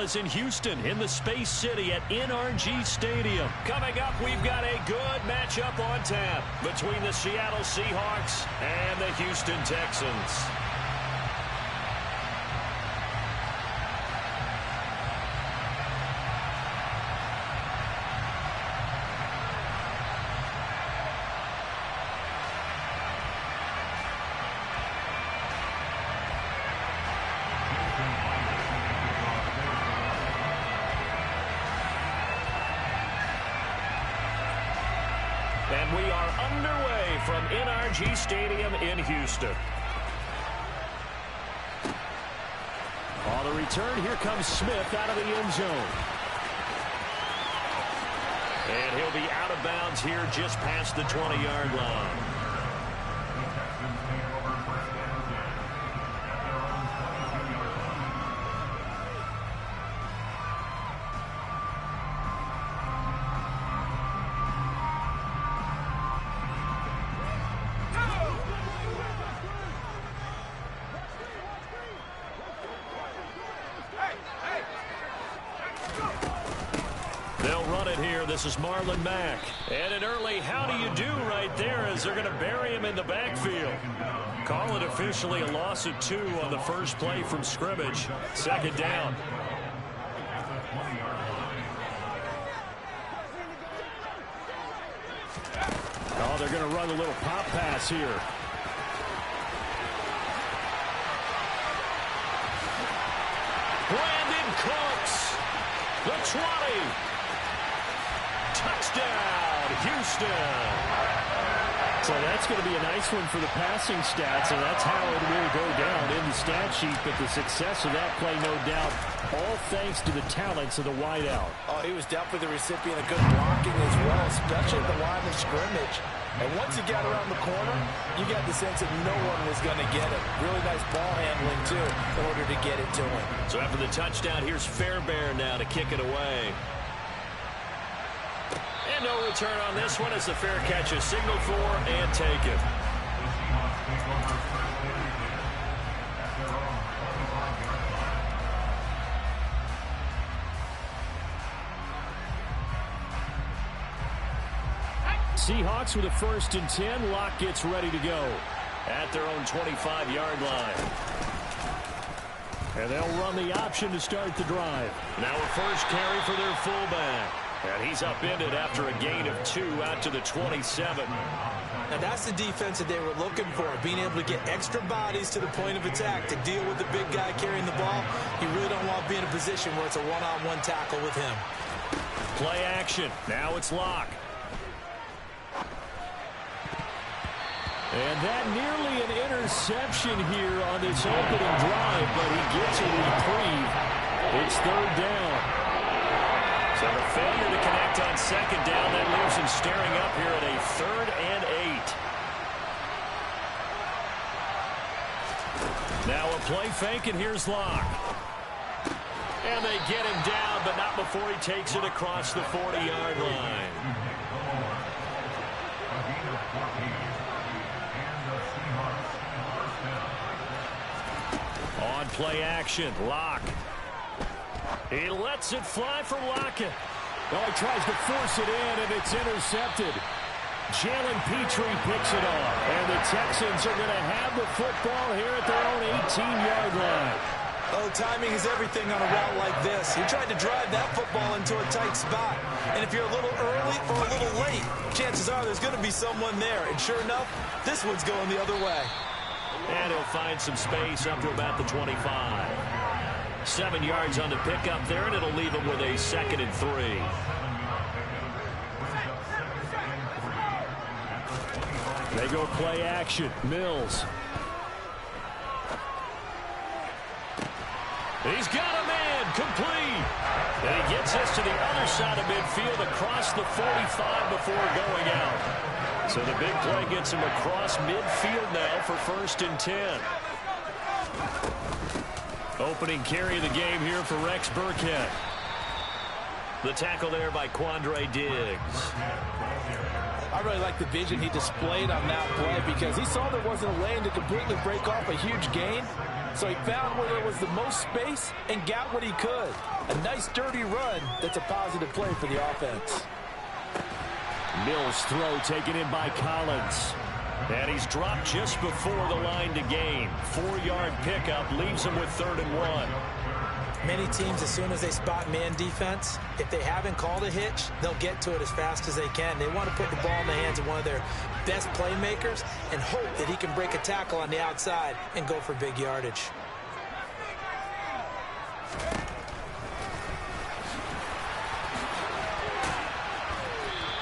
is in Houston, in the Space City at NRG Stadium. Coming up, we've got a good matchup on tap between the Seattle Seahawks and the Houston Texans. And we are underway from NRG Stadium in Houston. On the return, here comes Smith out of the end zone. And he'll be out of bounds here just past the 20-yard line. They'll run it here. This is Marlon Mack. And an early how do you do right there as they're going to bury him in the backfield. Call it officially a loss of 2 on the first play from scrimmage. Second down. Oh, they're going to run a little pop pass here. Brandon Cooks, the 20. Touchdown, Houston. So that's going to be a nice one for the passing stats, and that's how it will go down in the stat sheet. But the success of that play, no doubt, all thanks to the talents of the wideout. Oh, he was definitely the recipient of good blocking as well, especially at the line of scrimmage. And once he got around the corner, you got the sense that no one was going to get him. Really nice ball handling, too, in order to get it to him. So after the touchdown, here's Fairbairn now to kick it away. And no return on this one as the fair catch is signaled for and taken. Seahawks with a 1st and 10. Locke gets ready to go at their own 25-yard line. And they'll run the option to start the drive. Now a first carry for their fullback. And he's upended after a gain of 2 out to the 27. Now that's the defense that they were looking for, being able to get extra bodies to the point of attack to deal with the big guy carrying the ball. You really don't want to be in a position where it's a one-on-one tackle with him. Play action. Now it's Locke. And that nearly an interception here on this opening drive, but he gets a reprieve. It's 3rd down. So the failure to connect on 2nd down, that leaves him staring up here at a 3rd and 8. Now a play fake, and here's Locke. And they get him down, but not before he takes it across the 40-yard line. On play action, Locke. He lets it fly for Lockett. Oh, he tries to force it in, and it's intercepted. Jalen Petrie picks it off. And the Texans are going to have the football here at their own 18-yard line. Oh, timing is everything on a route like this. He tried to drive that football into a tight spot. And if you're a little early or a little late, chances are there's going to be someone there. And sure enough, this one's going the other way. And he'll find some space up to about the 25. 7 yards on the pickup there, and it'll leave him with a 2nd and 3. They go play action. Mills. He's got a man complete. And he gets us to the other side of midfield across the 45 before going out. So the big play gets him across midfield now for 1st and 10. Opening carry of the game here for Rex Burkhead. The tackle there by Quandre Diggs. I really like the vision he displayed on that play because he saw there wasn't a lane to completely break off a huge gain. So he found where there was the most space and got what he could. A nice, dirty run that's a positive play for the offense. Mills' throw taken in by Collins. And he's dropped just before the line to gain. 4-yard pickup leaves him with 3rd and 1. Many teams, as soon as they spot man defense, if they haven't called a hitch, they'll get to it as fast as they can. They want to put the ball in the hands of one of their best playmakers and hope that he can break a tackle on the outside and go for big yardage.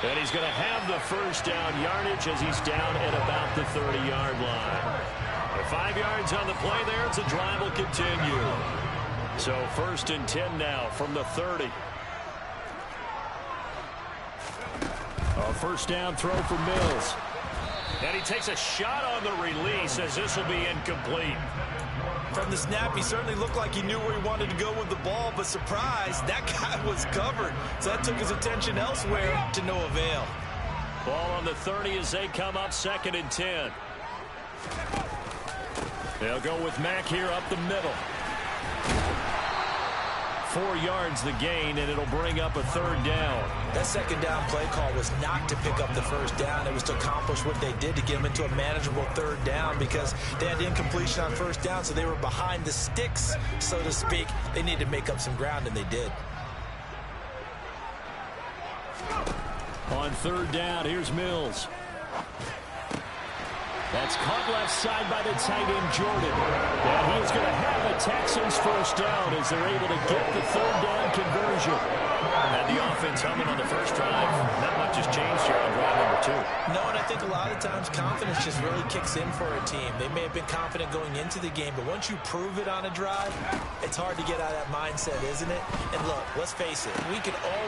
And he's going to have the first down yardage as he's down at about the 30-yard line. The 5 yards on the play there, as the drive will continue. So 1st and 10 now from the 30. A first down throw for Mills. And he takes a shot on the release as this will be incomplete. From the snap, he certainly looked like he knew where he wanted to go with the ball, but surprise, that guy was covered. So that took his attention elsewhere to no avail. Ball on the 30 as they come up 2nd and 10. They'll go with Mack here up the middle. 4 yards the gain, and it'll bring up a 3rd down. That 2nd down play call was not to pick up the 1st down. It was to accomplish what they did to get them into a manageable 3rd down because they had incompletion on 1st down, so they were behind the sticks, so to speak. They needed to make up some ground, and they did. On 3rd down, here's Mills. That's caught left side by the tight end, Jordan. And he is going to have a Texans first down as they're able to get the 3rd down conversion. And the offense humming on the first drive. Not much has changed here on drive number 2. No, and I think a lot of times confidence just really kicks in for a team. They may have been confident going into the game, but once you prove it on a drive, it's hard to get out of that mindset, isn't it? And look, let's face it, we can all...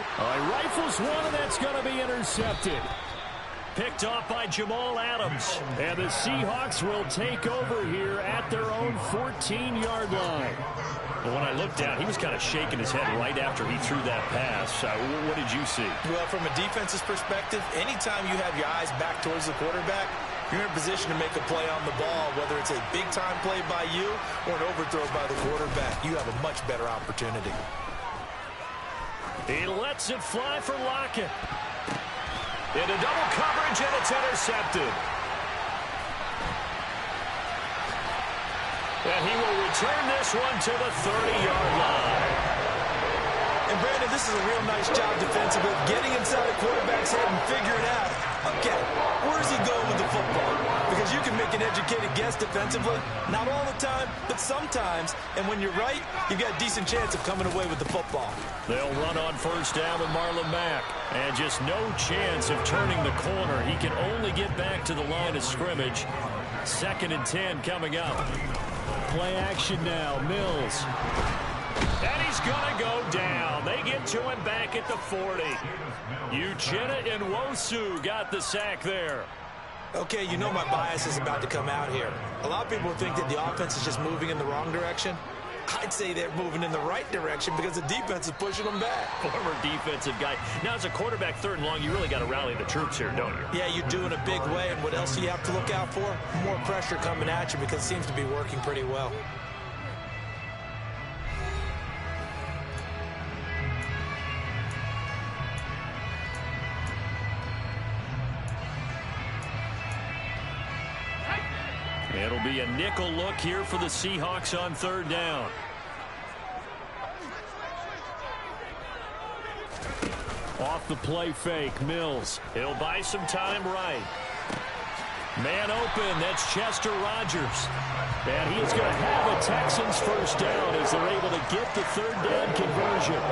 Rifles one, and that's going to be intercepted. Picked off by Jamal Adams. And the Seahawks will take over here at their own 14-yard line. And when I looked down, he was kind of shaking his head right after he threw that pass. What did you see? Well, from a defense's perspective, anytime you have your eyes back towards the quarterback, you're in a position to make a play on the ball, whether it's a big-time play by you or an overthrow by the quarterback. You have a much better opportunity. He lets it fly for Lockett. Into double coverage, and it's intercepted. And he will return this one to the 30-yard line. And Brandon, this is a real nice job defensively, getting inside the quarterback's head and figuring out, okay, where's he going with the football? Because you can make an educated guess defensively, not all the time, but sometimes. And when you're right, you've got a decent chance of coming away with the football. They'll run on first down with Marlon Mack. And just no chance of turning the corner. He can only get back to the line of scrimmage. 2nd and 10 coming up. Play action now, Mills. And he's going to go down. They get to him back at the 40. Uchenna Nwosu got the sack there. Okay, you know my bias is about to come out here. A lot of people think that the offense is just moving in the wrong direction. I'd say they're moving in the right direction because the defense is pushing them back. Former defensive guy. Now, as a quarterback 3rd and long, you really got to rally the troops here, don't you? Yeah, you do in a big way. And what else do you have to look out for? More pressure coming at you because it seems to be working pretty well. It'll be a nickel look here for the Seahawks on 3rd down. Off the play fake, Mills. He'll buy some time right. Man open, that's Chester Rogers. And he is going to have a Texans first down as they're able to get the 3rd down conversion.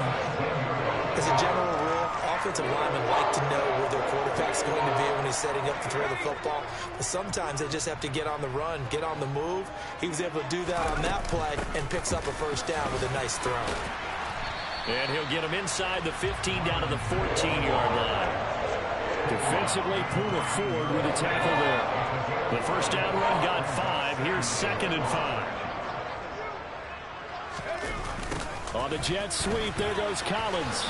As a general rule, offensive linemen like to know where their quarterback's going to be when he's setting up to throw the football. But sometimes they just have to get on the run, get on the move. He was able to do that on that play and picks up a first down with a nice throw. And he'll get him inside the 15 down to the 14-yard line. Defensively, Puna Ford with a tackle there. The first down run got 5. Here's 2nd and 5. On the jet sweep, there goes Collins.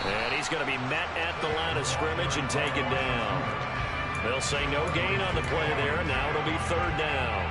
And he's going to be met at the line of scrimmage and taken down. They'll say no gain on the play there, and now it'll be 3rd down.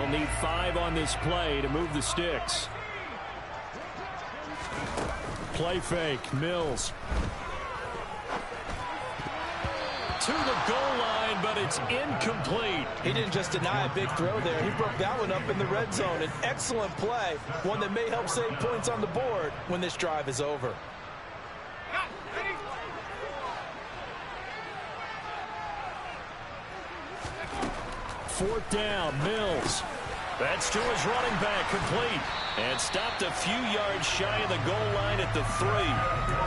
They'll need 5 on this play to move the sticks. Play fake. Mills. To the goal line, but it's incomplete. He didn't just deny a big throw there. He broke that one up in the red zone. An excellent play, one that may help save points on the board when this drive is over. Fourth down, Mills. That's to his running back, complete. And stopped a few yards shy of the goal line at the 3.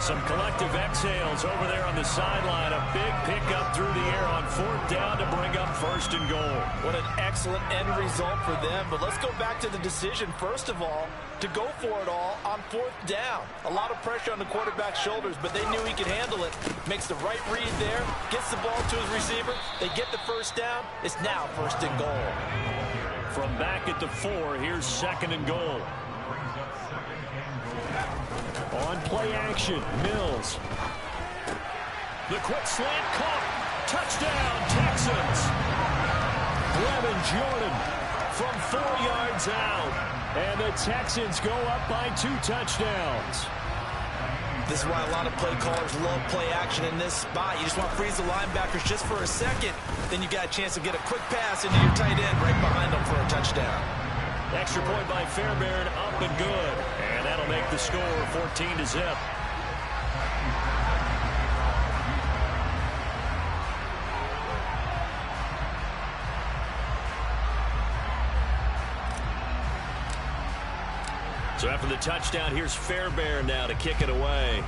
Some collective exhales over there on the sideline. A big pickup through the air on fourth down to bring up first and goal. What an excellent end result for them. But let's go back to the decision, first of all, to go for it all on fourth down. A lot of pressure on the quarterback's shoulders, but they knew he could handle it. Makes the right read there, gets the ball to his receiver. They get the first down. It's now first and goal. From back at the 4, here's second and goal. On play action, Mills. The quick slant caught. Touchdown, Texans. Brevin Jordan from 4 yards out. And the Texans go up by 2 touchdowns. This is why a lot of play callers love play action in this spot. You just want to freeze the linebackers just for a second. Then you got a chance to get a quick pass into your tight end right behind them for a touchdown. Extra point by Fairbairn, up and good. And that'll make the score 14-0. So after the touchdown, here's Fairbairn now to kick it away.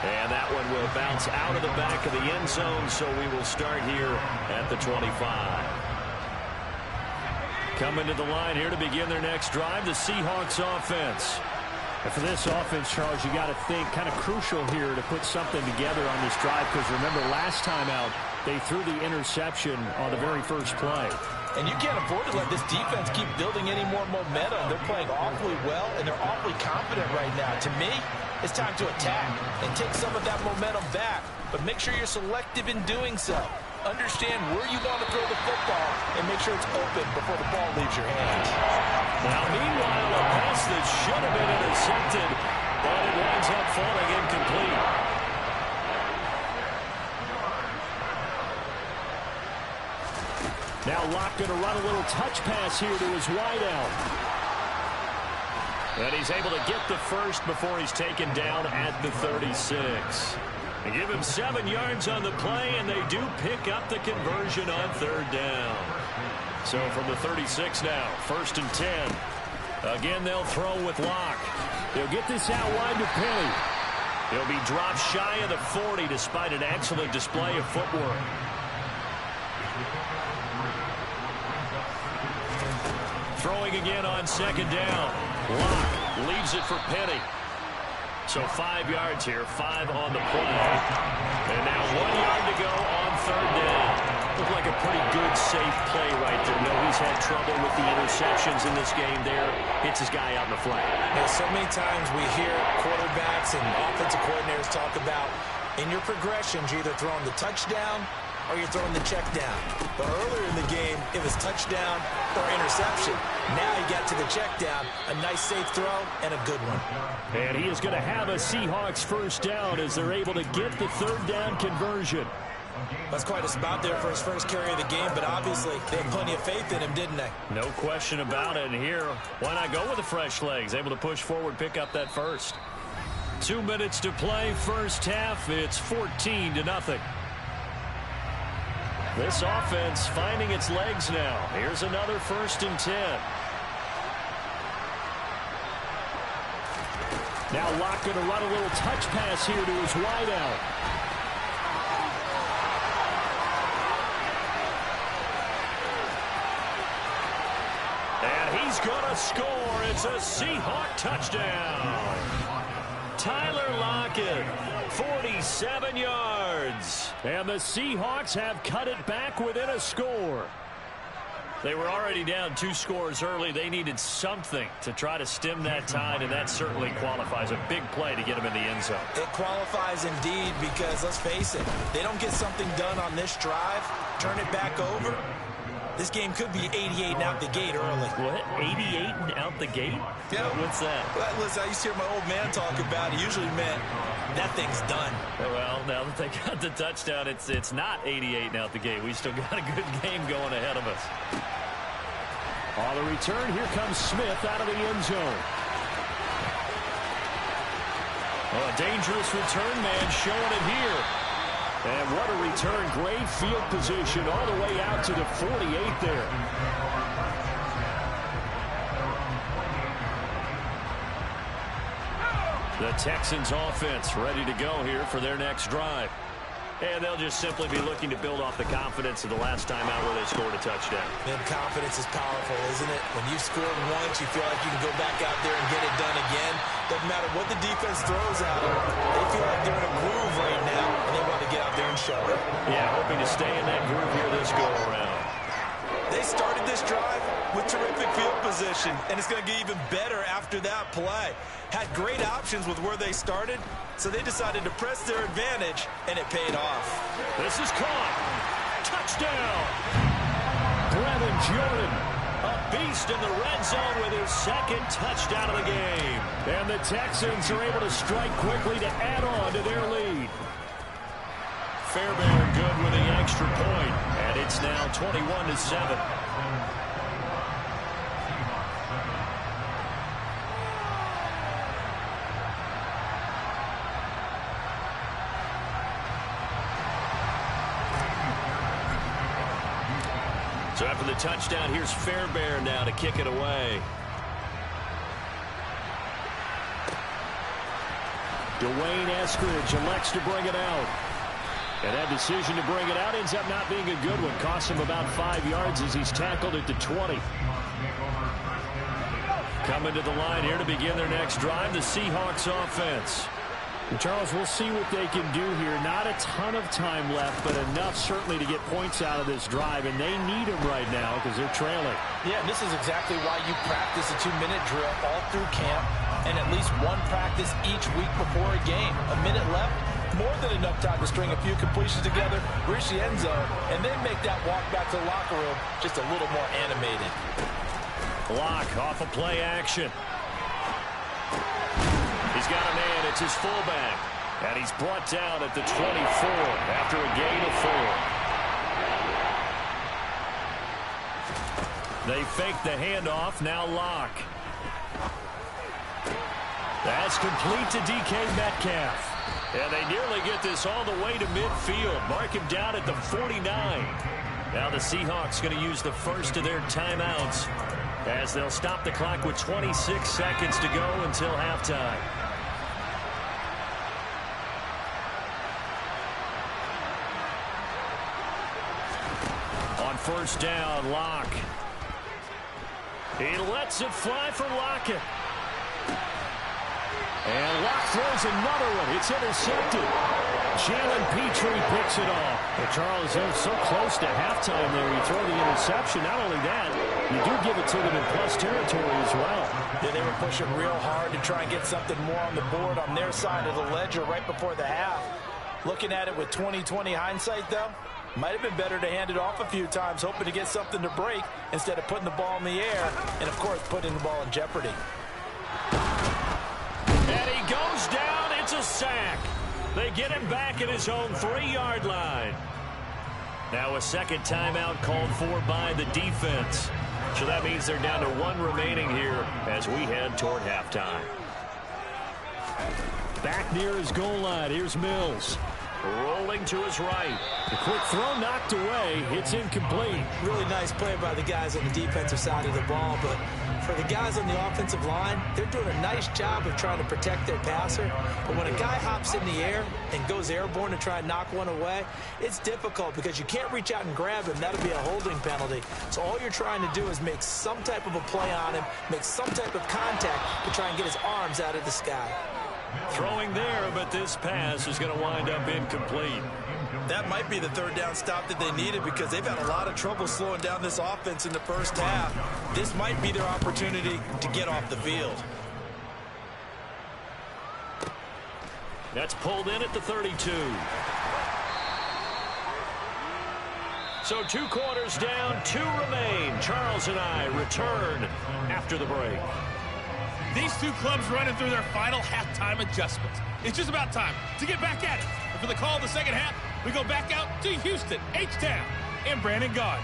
And that one will bounce out of the back of the end zone, so we will start here at the 25. Coming to the line here to begin their next drive, the Seahawks offense. And for this offense, Charles, you got to think kind of crucial here to put something together on this drive, because remember last time out, they threw the interception on the very first play. And you can't afford to let this defense keep building any more momentum. They're playing awfully well, and they're awfully confident right now. To me, it's time to attack and take some of that momentum back. But make sure you're selective in doing so. Understand where you want to throw the football and make sure it's open before the ball leaves your hands. Now, meanwhile, a pass that should have been intercepted, but it winds up falling incomplete. Now Locke going to run a little touch pass here to his wideout. And he's able to get the first before he's taken down at the 36. They give him 7 yards on the play, and they do pick up the conversion on third down. So from the 36 now, first and 10. Again, they'll throw with Locke. They'll get this out wide to Penny. He'll be dropped shy of the 40 despite an excellent display of footwork. Throwing again on second down. Locke leaves it for Penny. So 5 yards here, 5 on the play. And now 1 yard to go on third down. Looked like a pretty good, safe play right there. No, he's had trouble with the interceptions in this game there. Hits his guy out in the flat. Yeah, so many times we hear quarterbacks and offensive coordinators talk about in your progressions, you're either throwing the touchdown or you're throwing the check down. But earlier in the game, it was touchdown or interception. Now you got to the check down, a nice safe throw, and a good one. And he is going to have a Seahawks first down as they're able to get the third down conversion. That's quite a spot there for his first carry of the game, but obviously they had plenty of faith in him, didn't they? No question about it. And here, why not go with the fresh legs? Able to push forward, pick up that first. 2 minutes to play, first half. It's 14-0. This offense finding its legs now. Here's another first and 10. Now Locke going to run a little touch pass here to his wideout. And he's going to score. It's a Seahawk touchdown. Tyler Lockett, 47 yards. And the Seahawks have cut it back within a score. They were already down 2 scores early. They needed something to try to stem that tide, and that certainly qualifies. A big play to get them in the end zone. It qualifies indeed because, let's face it, they don't get something done on this drive, turn it back over. This game could be 88 and out the gate early. What? 88 and out the gate? Yeah. What's that? Well, listen, I used to hear my old man talk about it. Usually meant that thing's done. Well, now that they got the touchdown, it's not 88 and out the gate. We still got a good game going ahead of us. On the return, here comes Smith out of the end zone. Oh, a dangerous return man showing it here. And what a return. Great field position all the way out to the 48 there. The Texans offense ready to go here for their next drive. And they'll just simply be looking to build off the confidence of the last time out where they scored a touchdown. And confidence is powerful, isn't it? When you scored once, you feel like you can go back out there and get it done again. Doesn't matter what the defense throws at them. They feel like they're in a groove right now, and they want to get out there and show it. Yeah, hoping to stay in that groove here this go-around. They started this drive with terrific field position, and it's going to get even better after that play. Had great options with where they started, so they decided to press their advantage, and it paid off. This is caught. Touchdown. Brevin Jordan. A beast in the red zone with his second touchdown of the game. And the Texans are able to strike quickly to add on to their lead. Fairbairn good with the extra point, and it's now 21-7. So after the touchdown, here's Fairbairn now to kick it away. Dwayne Eskridge elects to bring it out. And that decision to bring it out ends up not being a good one. Costs him about 5 yards as he's tackled at the 20. Coming to the line here to begin their next drive, the Seahawks offense. And Charles, we'll see what they can do here. Not a ton of time left, but enough certainly to get points out of this drive, and they need them right now because they're trailing. Yeah, and this is exactly why you practice a 2-minute drill all through camp and at least one practice each week before a game. A minute left, more than enough time to string a few completions together, reach the end zone, and then make that walk back to the locker room just a little more animated. Block off of play action. He's got a man. It's his fullback. And he's brought down at the 24 after a gain of 4. They fake the handoff. Now Locke. That's complete to DK Metcalf. And they nearly get this all the way to midfield. Mark him down at the 49. Now the Seahawks going to use the first of their timeouts as they'll stop the clock with 26 seconds to go until halftime. On first down, Locke. He lets it fly for Lockett. And Locke throws another one. It's intercepted. Jalen Petrie picks it off. But Charles, they're so close to halftime there. You throw the interception. Not only that, you do give it to them in plus territory as well. Yeah, they were pushing real hard to try and get something more on the board on their side of the ledger right before the half. Looking at it with 20/20 hindsight, though, might have been better to hand it off a few times, hoping to get something to break instead of putting the ball in the air and, of course, putting the ball in jeopardy. And he goes down. It's a sack. They get him back at his own 3-yard line. Now a second timeout called for by the defense. So that means they're down to 1 remaining here as we head toward halftime. Back near his goal line. Here's Mills. Rolling to his right. The quick throw knocked away. It's incomplete. Really nice play by the guys on the defensive side of the ball, but for the guys on the offensive line, they're doing a nice job of trying to protect their passer. But when a guy hops in the air and goes airborne to try and knock one away, it's difficult because you can't reach out and grab him. That'll be a holding penalty. So all you're trying to do is make some type of a play on him, make some type of contact to try and get his arms out of the sky. Throwing there, but this pass is going to wind up incomplete. That might be the third down stop that they needed because they've had a lot of trouble slowing down this offense in the first half. This might be their opportunity to get off the field. That's pulled in at the 32. So 2 quarters down, 2 remain. Charles and I return after the break. These two clubs running through their final halftime adjustments. It's just about time to get back at it. And for the call of the second half, we go back out to Houston, H-Town, and Brandon Gaudin.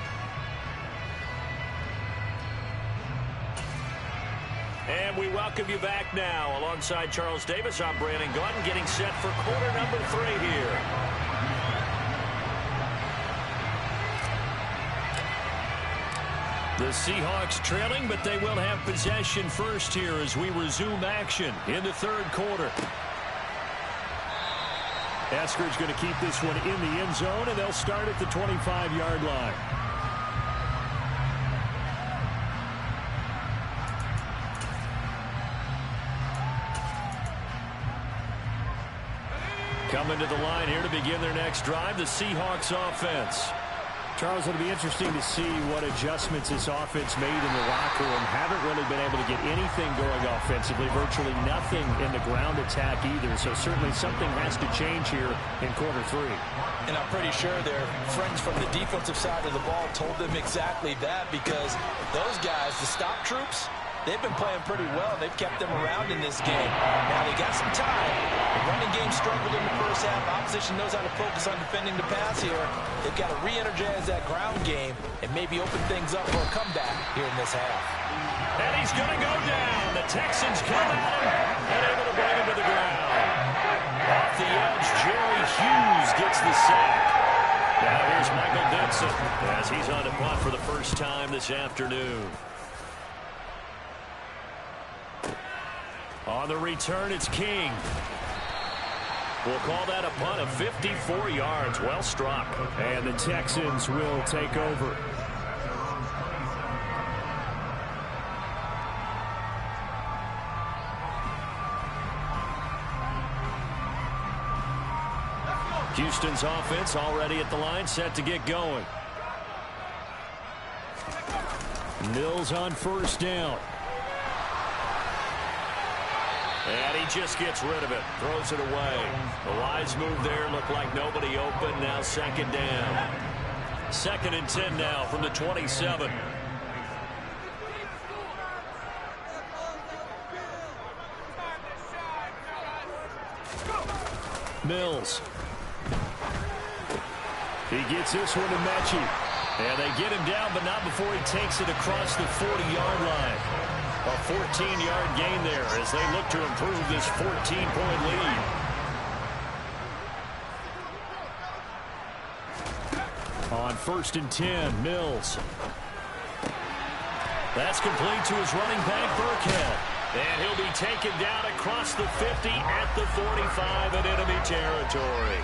And we welcome you back now. Alongside Charles Davis, I'm Brandon Gaudin, getting set for quarter number 3 here. The Seahawks trailing, but they will have possession first here as we resume action in the third quarter. Eskridge going to keep this one in the end zone, and they'll start at the 25-yard line. Coming to the line here to begin their next drive, the Seahawks offense. Charles, it'll be interesting to see what adjustments this offense made in the locker room. Haven't really been able to get anything going offensively, virtually nothing in the ground attack either. So certainly something has to change here in quarter 3. And I'm pretty sure their friends from the defensive side of the ball told them exactly that because those guys, the stop troops, they've been playing pretty well. They've kept them around in this game. Now they got some time. The running game struggled in the first half. Opposition knows how to focus on defending the pass here. They've got to re-energize that ground game and maybe open things up for a comeback here in this half. And he's going to go down. The Texans come at him and able to bring him to the ground. Off the edge, Jerry Hughes gets the sack. Now here's Michael Denson as he's on the punt for the first time this afternoon. On the return, it's King. We'll call that a punt of 54 yards. Well struck. And the Texans will take over. Houston's offense already at the line, set to get going. Mills on first down. And he just gets rid of it. Throws it away. The wise move there. Looked like nobody open. Now second down. 2nd and 10 now from the 27. Mills. He gets this one to Mechie. And they get him down, but not before he takes it across the 40-yard line. A 14-yard gain there as they look to improve this 14-point lead. On 1st and 10, Mills. That's complete to his running back, Burkhead. And he'll be taken down across the 50 at the 45 in enemy territory.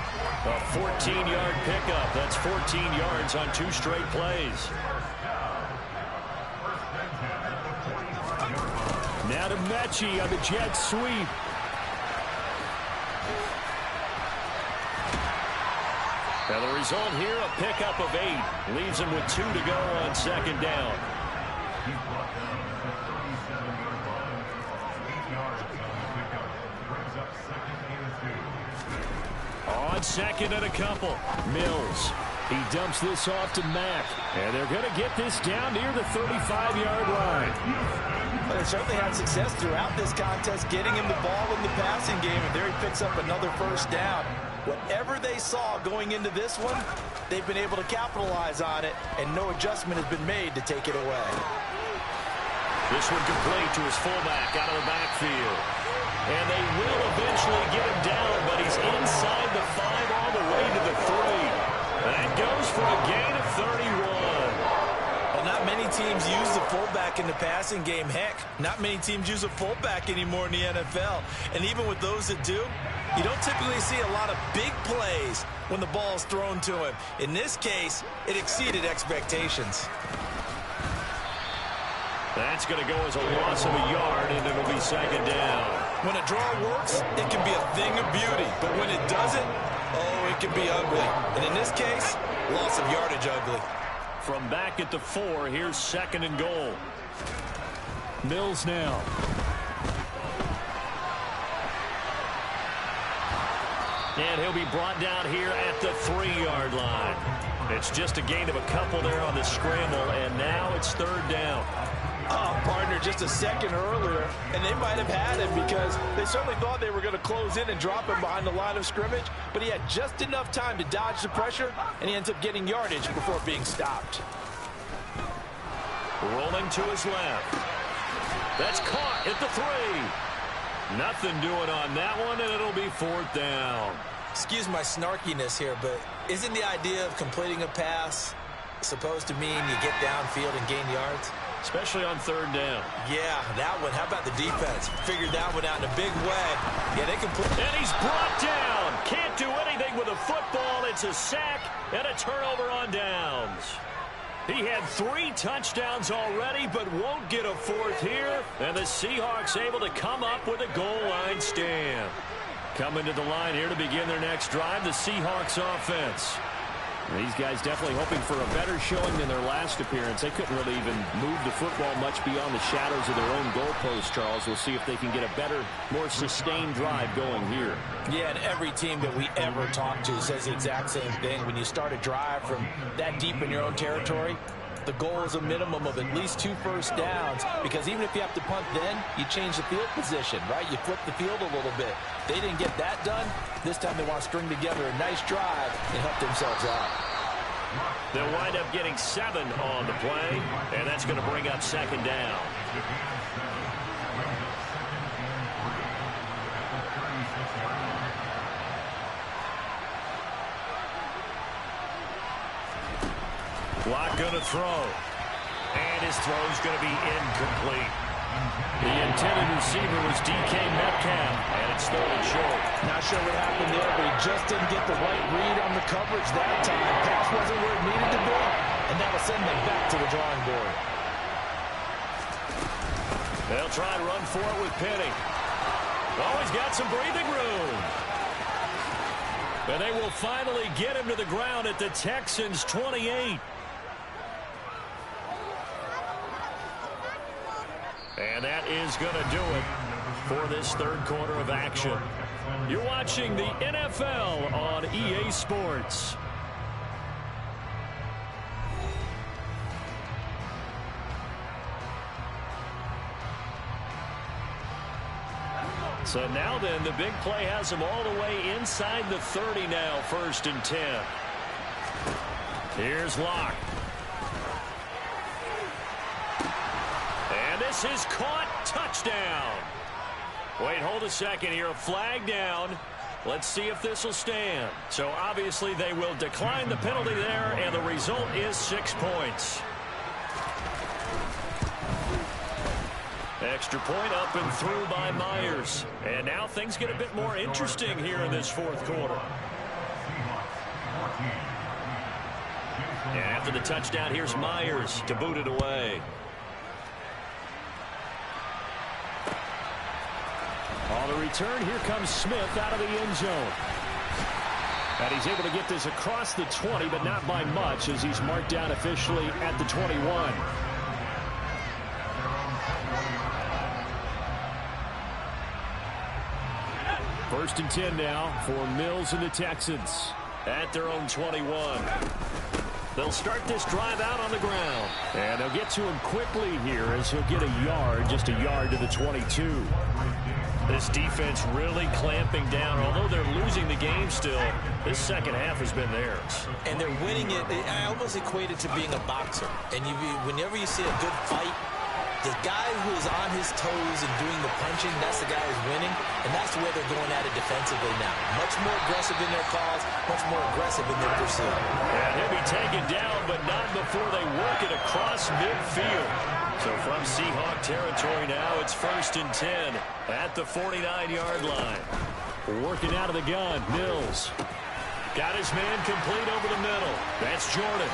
A 14-yard pickup. That's 14 yards on 2 straight plays. Now to Mechie on the jet sweep. Now the result here, a pickup of 8. Leaves him with 2 to go on 2nd down. On 2nd and a couple. Mills. He dumps this off to Mack. And they're going to get this down near the 35-yard line. But they certainly had success throughout this contest, getting him the ball in the passing game, and there he picks up another first down. Whatever they saw going into this one, they've been able to capitalize on it, and no adjustment has been made to take it away. This one complete to his fullback out of the backfield. And they will eventually get him down, but he's inside the 5 all the way to the 3. That goes for a gain of 31. Well, not many teams use the fullback in the passing game. Heck, not many teams use a fullback anymore in the NFL. And even with those that do, you don't typically see a lot of big plays when the ball is thrown to him. In this case, it exceeded expectations. That's going to go as a loss of a yard, and it'll be 2nd down. When a draw works, it can be a thing of beauty. But when it doesn't, oh, it can be ugly. And in this case, loss of yardage ugly. From back at the 4, here's 2nd and goal. Mills now. And he'll be brought down here at the 3-yard line. It's just a gain of a couple there on the scramble, and now it's 3rd down. Oh, partner, just a second earlier, and they might have had him because they certainly thought they were going to close in and drop him behind the line of scrimmage, but he had just enough time to dodge the pressure, and he ends up getting yardage before being stopped. Rolling to his left. That's caught at the 3. Nothing doing on that one, and it'll be 4th down. Excuse my snarkiness here, but isn't the idea of completing a pass supposed to mean you get downfield and gain yards? Especially on 3rd down. Yeah, that one. How about the defense? Figured that one out in a big way. Yeah, they complete. And he's brought down. Can't do anything with a football. It's a sack and a turnover on downs. He had 3 touchdowns already, but won't get a 4th here. And the Seahawks able to come up with a goal line stand. Coming to the line here to begin their next drive, the Seahawks offense. These guys definitely hoping for a better showing than their last appearance. They couldn't really even move the football much beyond the shadows of their own goalpost, Charles. We'll see if they can get a better, more sustained drive going here. Yeah, and every team that we ever talk to says the exact same thing. When you start a drive from that deep in your own territory, the goal is a minimum of at least 2 first downs, because even if you have to punt then, you change the field position, right? You flip the field a little bit. They didn't get that done. This time they want to string together a nice drive and help themselves out. They'll wind up getting 7 on the play, and that's going to bring up 2nd down. Lock going to throw. And his throw's going to be incomplete. The intended receiver was DK Metcalf, and it's 3rd and short. Not sure what happened there, but he just didn't get the right read on the coverage that time. Pass wasn't where it needed to be, and that'll send them back to the drawing board. They'll try and run for it with Penny. Oh, he's got some breathing room. And they will finally get him to the ground at the Texans' 28. And that is going to do it for this 3rd quarter of action. You're watching the NFL on EA Sports. So now then, the big play has them all the way inside the 30 now, 1st and 10. Here's Locke. And this is caught. Touchdown. Wait, hold a second here. Flag down. Let's see if this will stand. So obviously they will decline the penalty there, and the result is 6 points. Extra point up and through by Myers. And now things get a bit more interesting here in this 4th quarter. And after the touchdown, here's Myers to boot it away. On the return, here comes Smith out of the end zone. And he's able to get this across the 20, but not by much, as he's marked down officially at the 21. First and 10 now for Mills and the Texans. At their own 21. They'll start this drive out on the ground. And they'll get to him quickly here as he'll get a yard, just a yard to the 22. This defense really clamping down. Although they're losing the game still, this second half has been theirs. And they're winning it. I almost equate it to being a boxer. And whenever you see a good fight, the guy who is on his toes and doing the punching, that's the guy who's winning. And that's the way they're going at it defensively now. Much more aggressive in their calls, much more aggressive in their pursuit. And he'll be taken down, but not before they work it across midfield. So from Seahawk territory now, it's 1st and 10 at the 49-yard line. Working out of the gun, Mills. Got his man complete over the middle. That's Jordan.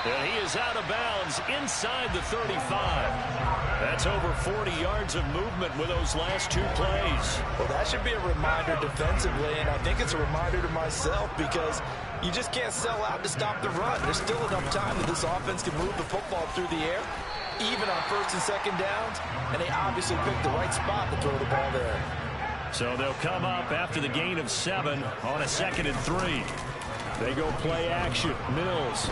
And he is out of bounds inside the 35. That's over 40 yards of movement with those last two plays. Well, that should be a reminder defensively, and I think it's a reminder to myself because you just can't sell out to stop the run. There's still enough time that this offense can move the football through the air, even on first and second downs, and they obviously picked the right spot to throw the ball there. So they'll come up after the gain of 7 on a 2nd and 3. They go play action. Mills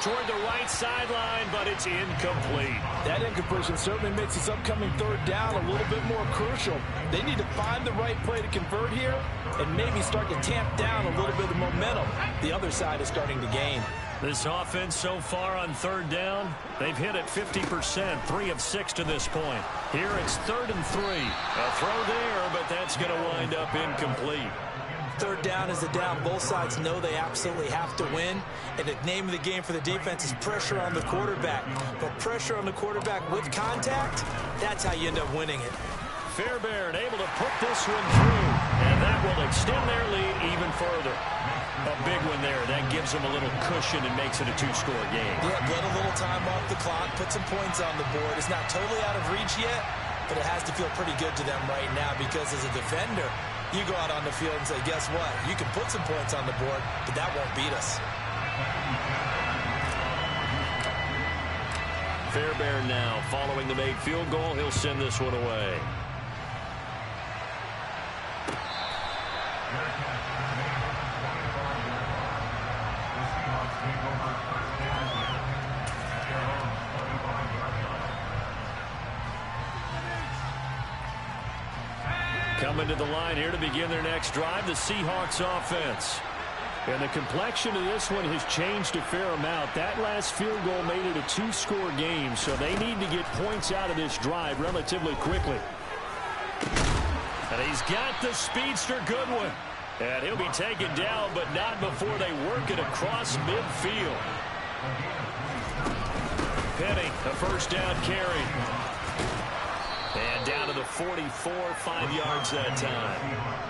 toward the right sideline, but it's incomplete. That incompletion certainly makes this upcoming 3rd down a little bit more crucial. They need to find the right play to convert here and maybe start to tamp down a little bit of momentum the other side is starting to gain. This offense so far on 3rd down, they've hit it 50%, 3 of 6 to this point. Here it's 3rd and 3. A throw there, but that's going to wind up incomplete. 3rd down is a down. Both sides know they absolutely have to win. And the name of the game for the defense is pressure on the quarterback. But pressure on the quarterback with contact, that's how you end up winning it. Fairbairn able to put this one through. And that will extend their lead even further. A big one there. That gives them a little cushion and makes it a 2-score game. Yeah, get a little time off the clock, put some points on the board. It's not totally out of reach yet, but it has to feel pretty good to them right now because as a defender, you go out on the field and say, guess what? You can put some points on the board, but that won't beat us. Fairbairn now following the made field goal. He'll send this one away. Coming to the line here to begin their next drive, the Seahawks offense. And the complexion of this one has changed a fair amount. That last field goal made it a 2-score game, so they need to get points out of this drive relatively quickly. And he's got the speedster Goodwin. And he'll be taken down, but not before they work it across midfield. Penny, a 1st down carry. And down to the 44, 5 yards that time.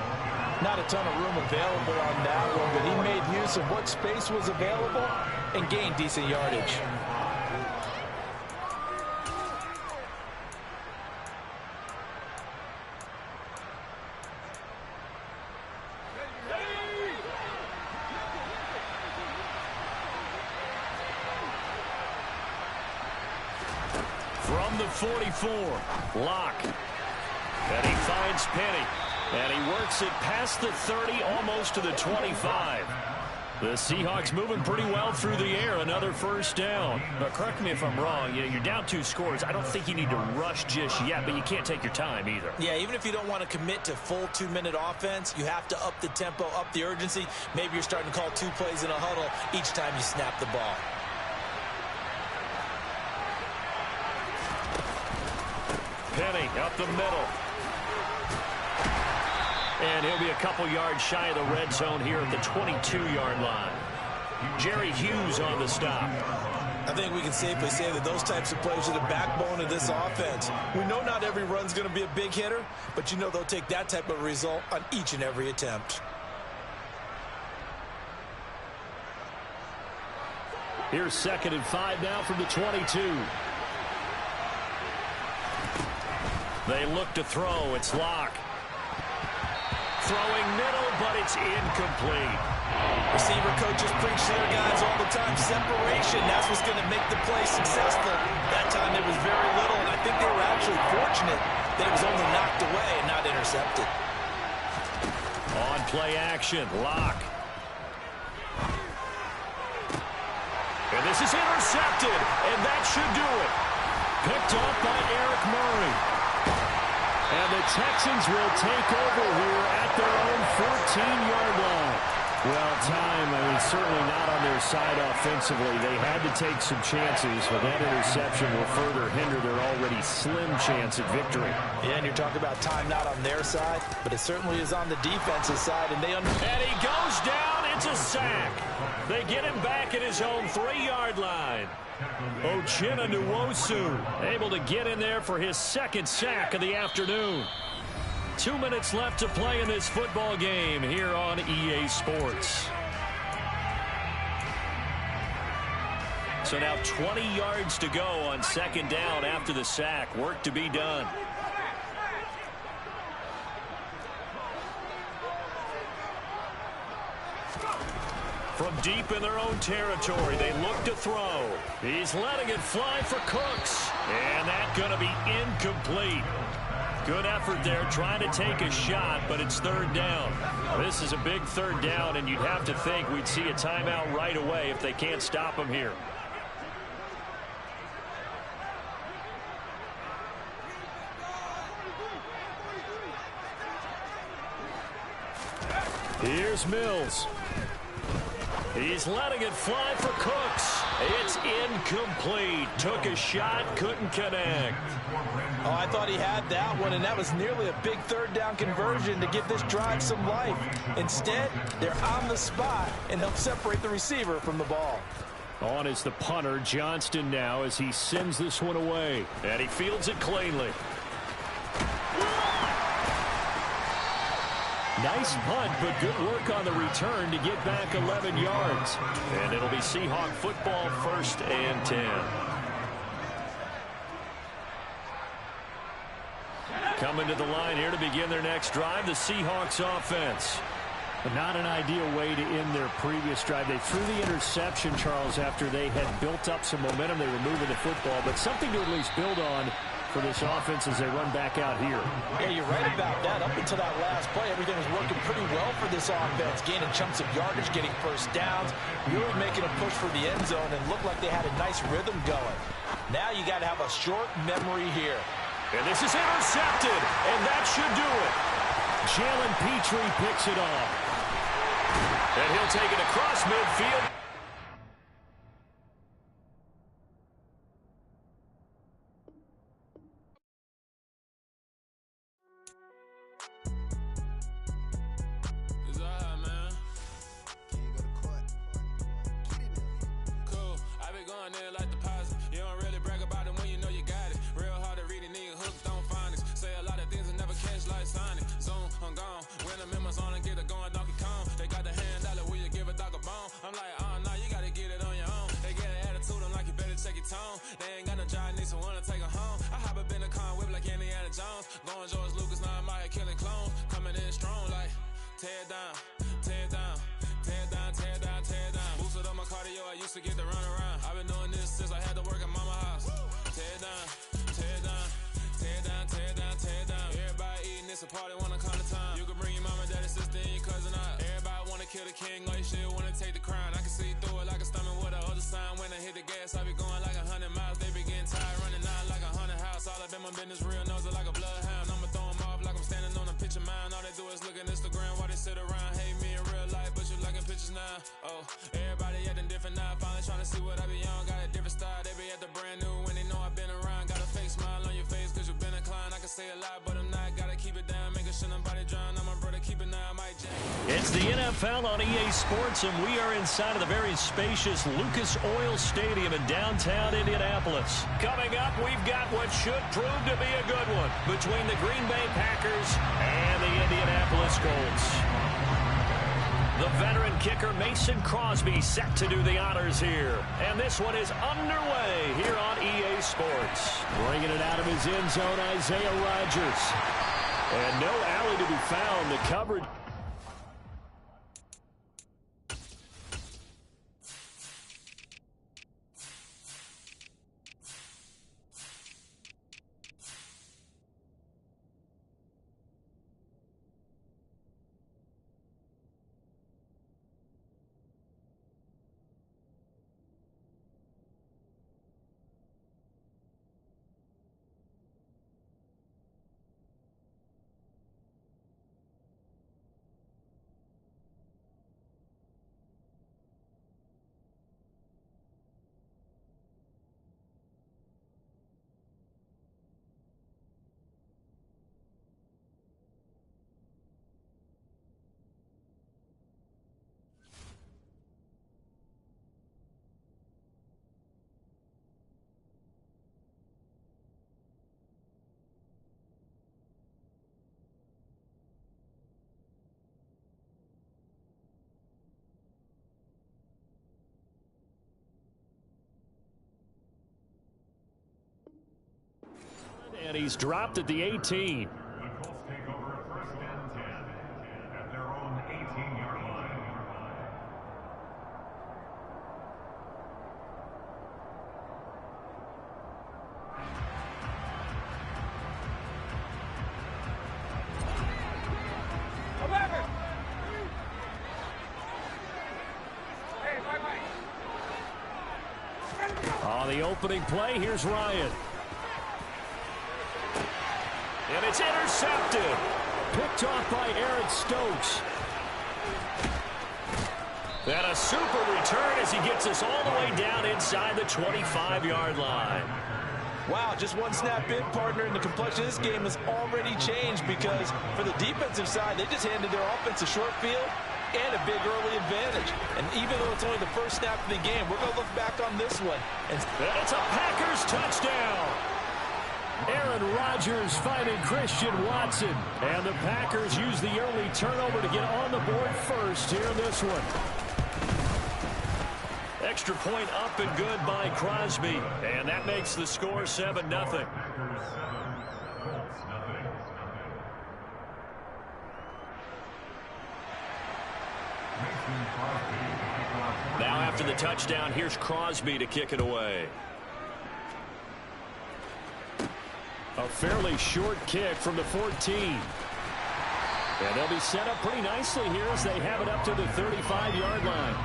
Not a ton of room available on that one, but he made use of what space was available and gained decent yardage. From the 44, Locke. And he finds Penny. And he works it past the 30, almost to the 25. The Seahawks moving pretty well through the air. Another 1st down. But correct me if I'm wrong. You're down 2 scores. I don't think you need to rush just yet, but you can't take your time either. Yeah, even if you don't want to commit to full 2-minute offense, you have to up the tempo, up the urgency. Maybe you're starting to call 2 plays in a huddle each time you snap the ball. Penny up the middle. And he'll be a couple yards shy of the red zone here at the 22-yard line. Jerry Hughes on the stop. I think we can safely say that those types of plays are the backbone of this offense. We know not every run's going to be a big hitter, but you know they'll take that type of result on each and every attempt. Here's 2nd and 5 now from the 22. They look to throw. It's Locke. Throwing middle, but it's incomplete. Receiver coaches preach to their guys all the time. Separation, that's what's going to make the play successful. That time there was very little, and I think they were actually fortunate that it was only knocked away and not intercepted. On play action, Locke. And this is intercepted, and that should do it. Picked up by Eric Murray. And the Texans will take over here at their own 14-yard line. Well, time, certainly not on their side offensively. They had to take some chances, but that interception will further hinder their already slim chance at victory. Yeah, and you're talking about time not on their side, but it certainly is on the defensive side. And he goes down. It's a sack. They get him back at his own 3-yard line. Uchenna Nwosu able to get in there for his 2nd sack of the afternoon. 2 minutes left to play in this football game here on EA Sports. So now 20 yards to go on second down after the sack. Work to be done. From deep in their own territory, they look to throw. He's letting it fly for Cooks. And that's going to be incomplete. Good effort there trying to take a shot, but it's third down. This is a big third down, and you'd have to think we'd see a timeout right away if they can't stop him here. Here's Mills. He's letting it fly for Cooks. It's incomplete. Took a shot, couldn't connect. Oh, I thought he had that one, and that was nearly a big third down conversion to give this drive some life. Instead, they're on the spot and help separate the receiver from the ball. On is the punter, Johnston, now as he sends this one away. And he fields it cleanly. Nice punt, but good work on the return to get back 11 yards. And it'll be Seahawk football, 1st and 10. Coming to the line here to begin their next drive, the Seahawks offense. But not an ideal way to end their previous drive. They threw the interception, Charles, after they had built up some momentum. They were moving the football, but something to at least build on for this offense as they run back out here. Yeah, you're right about that. Up until that last play, everything was working pretty well for this offense, gaining chunks of yardage, getting first downs, really making a push for the end zone, and looked like they had a nice rhythm going. Now you got to have a short memory here. And this is intercepted, and that should do it. Jalen Petrie picks it off. And he'll take it across midfield. They ain't got no job, need someone to take her home. I hop up in the car, whip like Indiana Jones. Going George Lucas, now I'm out here killing clones. Coming in strong like, tear down, tear down, tear down, tear down, tear down. Boosted up my cardio, I used to get to run around. I've been doing this since I had to work at mama house. Tear down, tear down, tear down, tear down, tear down. Everybody eating, it's a party, wanna come to time. You can bring your mama, daddy, sister, and your cousin out. Everybody wanna kill the king, like shit, wanna take the crown. I can see through it like a stomach with a other sign. When I hit the gas, I be going like 100 miles. They be getting tired, running out like 100 house. All up in my business, real nose like a bloodhound. I'ma throw them off like I'm standing on a picture mound. All they do is look at Instagram while they sit around. Hate me in real life, but you liking pictures now. Oh, everybody acting different now. Finally trying to see what I be on. Got a different style, they be at the brand new when they know I've been around. Got a fake smile on your face cause you been inclined. I can say a lot, but I'm not. Gotta keep it down, making sure nobody drown. I'm my brother, keep it now, Mike Jack. It's the NFL on EA Sports, and we are inside of the very spacious Lucas Oil Stadium in downtown Indianapolis. Coming up, we've got what should prove to be a good one between the Green Bay Packers and the Indianapolis Colts. The veteran kicker Mason Crosby set to do the honors here. And this one is underway here on EA Sports. Bringing it out of his end zone, Isaiah Rodgers. And no alley to be found. The coverage. and he's dropped at the 18. On the opening play, here's Ryan. And it's intercepted. Picked off by Aaron Stokes. And a super return as he gets us all the way down inside the 25-yard line. Wow, just one snap in, partner, and the complexion of this game has already changed because for the defensive side, they just handed their offense a short field and a big early advantage. And even though it's only the first snap of the game, we're going to look back on this one. And it's a Packers touchdown. Aaron Rodgers finding Christian Watson. And the Packers use the early turnover to get on the board first here in this one. Extra point up and good by Crosby. And that makes the score 7-0. Now after the touchdown, here's Crosby to kick it away. A fairly short kick from the 14. And they'll be set up pretty nicely here as they have it up to the 35-yard line.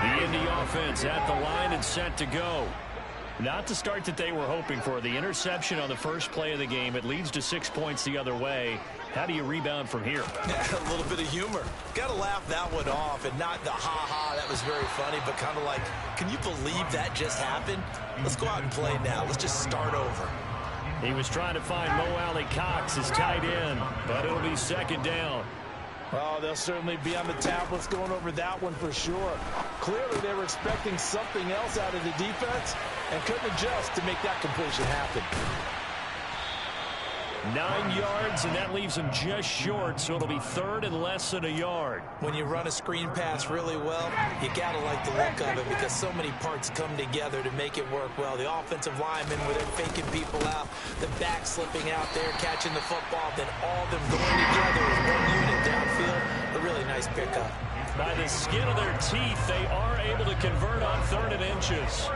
The Indy offense at the line and set to go. Not the start that they were hoping for. The interception on the first play of the game. It leads to 6 points the other way. How do you rebound from here? A little bit of humor. Got to laugh that one off, and not the ha-ha, that was very funny, but kind of like, can you believe that just happened? Let's go out and play now. Let's just start over. He was trying to find Mo Alley Cox as tight end, but it'll be second down. Oh, they'll certainly be on the tablets going over that one for sure. Clearly, they were expecting something else out of the defense and couldn't adjust to make that completion happen. 9 yards, and that leaves him just short, so it'll be third and less than a yard. When you run a screen pass really well, you got to like the look of it because so many parts come together to make it work well. The offensive linemen where they're faking people out, the back slipping out there, catching the football, then all of them going together as one unit downfield. A really nice pickup. By the skin of their teeth, they are able to convert on 3rd and inches.